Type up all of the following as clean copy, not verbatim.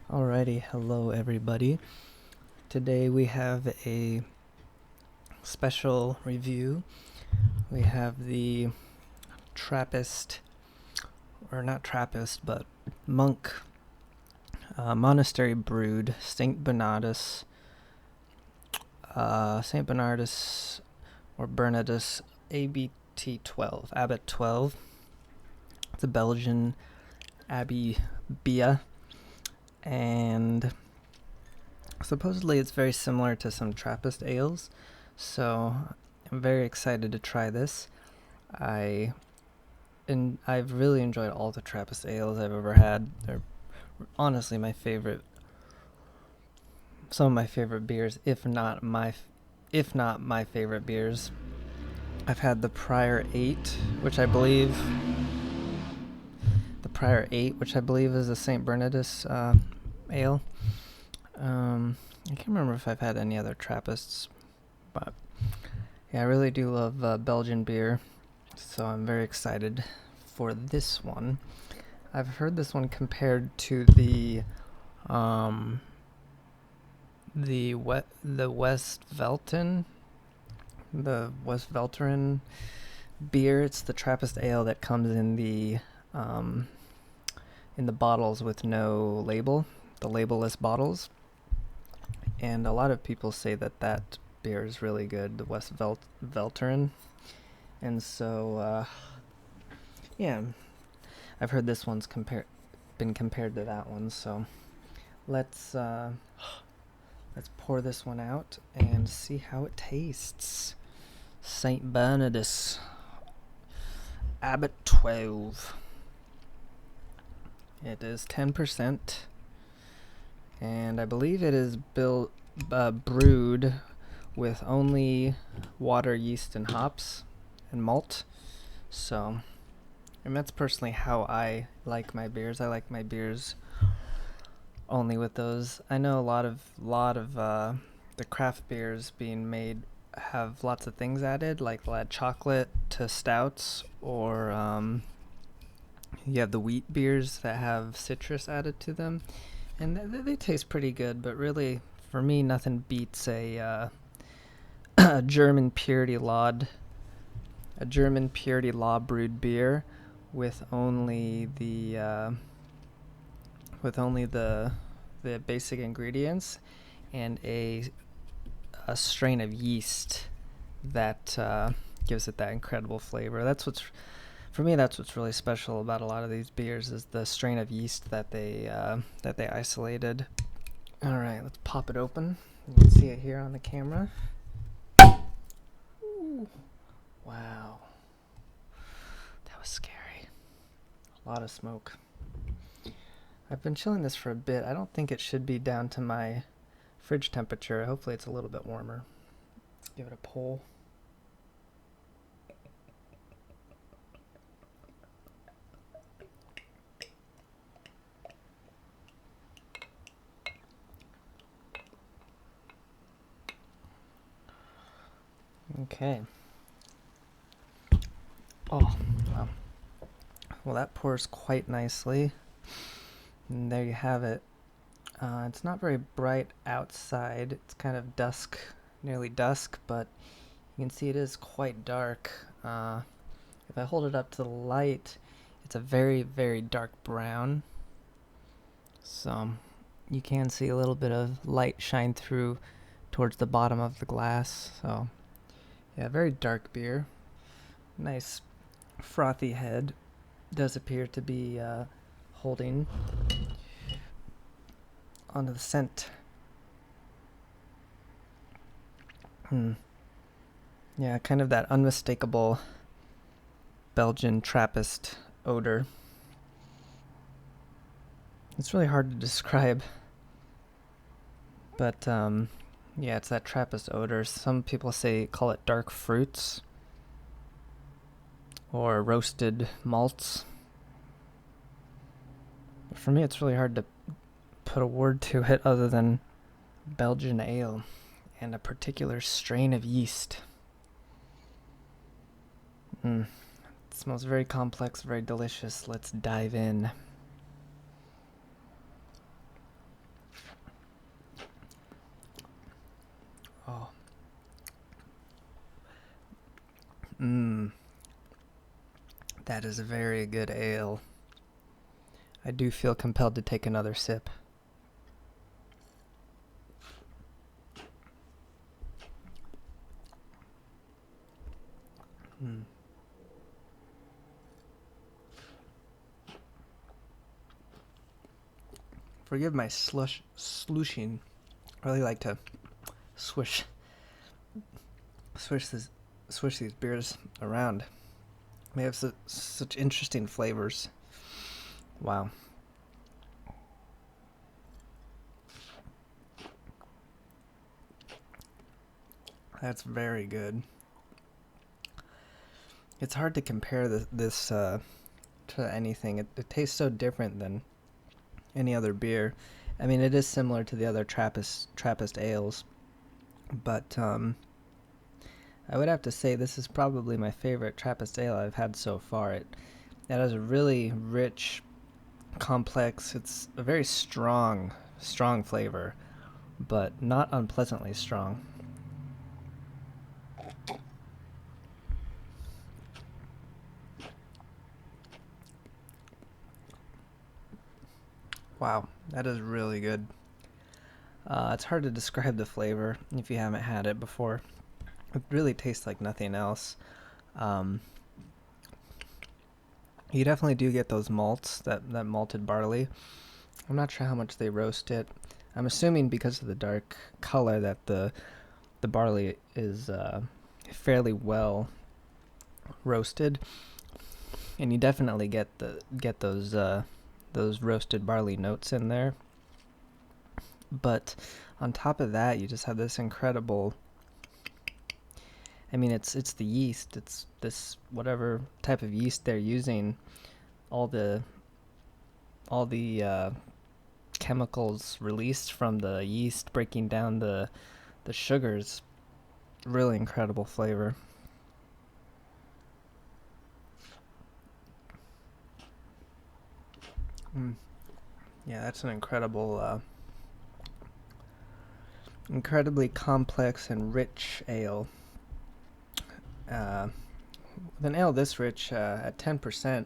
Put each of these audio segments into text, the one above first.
Alrighty, hello everybody. Today we have a special review. We have the Trappist, or not Trappist, but monk monastery brewed St Bernadus, St Bernardus or Bernadus ABT 12, Abbot 12. It's a Belgian Abbey beer, and supposedly it's very similar to some Trappist ales, so I'm very excited to try this. I've really enjoyed all the Trappist ales I've ever had. They're honestly my favorite, some of my favorite beers, if not my favorite beers. I've had the Prior 8, which I believe is a St Bernadus ale. I can't remember if I've had any other Trappists, but yeah, I really do love Belgian beer, so I'm very excited for this one. I've heard this one compared to the West Velteren beer. It's the Trappist ale that comes in the bottles with no label, the labelless bottles. And a lot of people say that beer is really good, the West Velteren. And so, yeah, I've heard this one's been compared to that one. So let's pour this one out and see how it tastes. St Bernadus, Abbot 12. It is 10%. And I believe it is brewed with only water, yeast, and hops and malt. So, and that's personally how I like my beers. I like my beers only with those. I know a lot of the craft beers being made have lots of things added, like they'll add chocolate to stouts, or you have the wheat beers that have citrus added to them. And they taste pretty good, but really, for me, nothing beats a German purity law brewed beer with only the basic ingredients and a strain of yeast that gives it that incredible flavor. That's what's really special about a lot of these beers, is the strain of yeast that they isolated. All right, let's pop it open. You can see it here on the camera. Ooh. Wow, that was scary. A lot of smoke. I've been chilling this for a bit. I don't think it should be down to my fridge temperature. Hopefully it's a little bit warmer. Let's give it a pull. Okay. Oh, wow. Well, that pours quite nicely. And there you have it. It's not very bright outside. It's kind of dusk, nearly dusk, but you can see it is quite dark. If I hold it up to the light, it's a very, very dark brown. So you can see a little bit of light shine through towards the bottom of the glass. So yeah, very dark beer. Nice frothy head. Does appear to be holding onto the scent. Yeah, kind of that unmistakable Belgian Trappist odor. It's really hard to describe, but yeah, it's that Trappist odor. Some people call it dark fruits or roasted malts. But for me, it's really hard to put a word to it other than Belgian ale and a particular strain of yeast. It smells very complex, very delicious. Let's dive in. That is a very good ale. I do feel compelled to take another sip. Forgive my slushing. I really like to swish these beers around. They have such interesting flavors. Wow. That's very good. It's hard to compare this to anything. It tastes so different than any other beer. I mean, it is similar to the other Trappist ales, but I would have to say this is probably my favorite Trappist ale I've had so far. It has a really rich, complex. It's a very strong flavor, but not unpleasantly strong. Wow, that is really good. It's hard to describe the flavor if you haven't had it before. It really tastes like nothing else. You definitely do get those malts, that malted barley. I'm not sure how much they roast it. I'm assuming because of the dark color that the barley is fairly well roasted, and you definitely get those roasted barley notes in there. But on top of that, you just have this incredible. I mean, it's the yeast. It's this whatever type of yeast they're using. All the chemicals released from the yeast breaking down the sugars. Really incredible flavor. Yeah, that's an incredibly complex and rich ale. With an ale this rich, at 10%,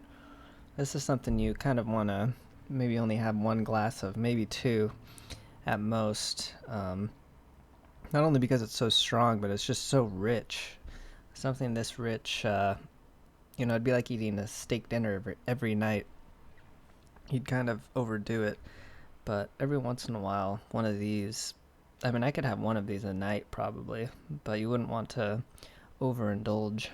this is something you kind of want to maybe only have one glass of, maybe two at most. Not only because it's so strong, but it's just so rich. Something this rich, it'd be like eating a steak dinner every night. You'd kind of overdo it, but every once in a while, one of these. I mean, I could have one of these a night probably, but you wouldn't want to overindulge.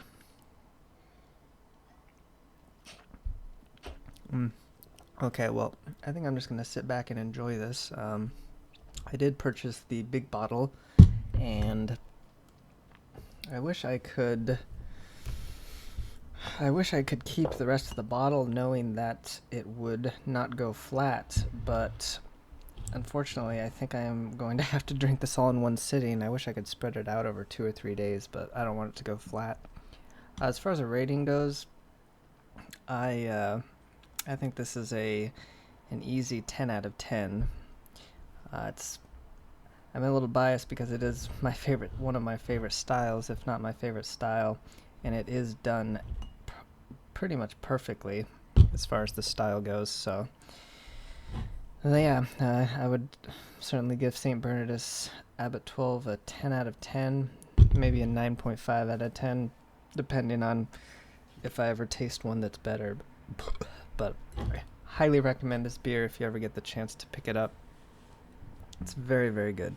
Okay, well, I think I'm just going to sit back and enjoy this. I did purchase the big bottle, and I wish I could keep the rest of the bottle knowing that it would not go flat, but unfortunately I think I am going to have to drink this all in one sitting. I wish I could spread it out over 2 or 3 days, but I don't want it to go flat. As far as a rating goes, I think this is an easy 10 out of 10. I'm a little biased because it is one of my favorite styles, if not my favorite style, and it is done pretty much perfectly as far as the style goes. So, yeah, I would certainly give St Bernadus Abbot 12 a 10 out of 10, maybe a 9.5 out of 10, depending on if I ever taste one that's better. But I highly recommend this beer if you ever get the chance to pick it up. It's very, very good.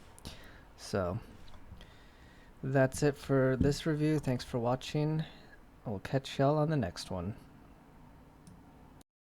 So, that's it for this review. Thanks for watching. I'll catch y'all on the next one.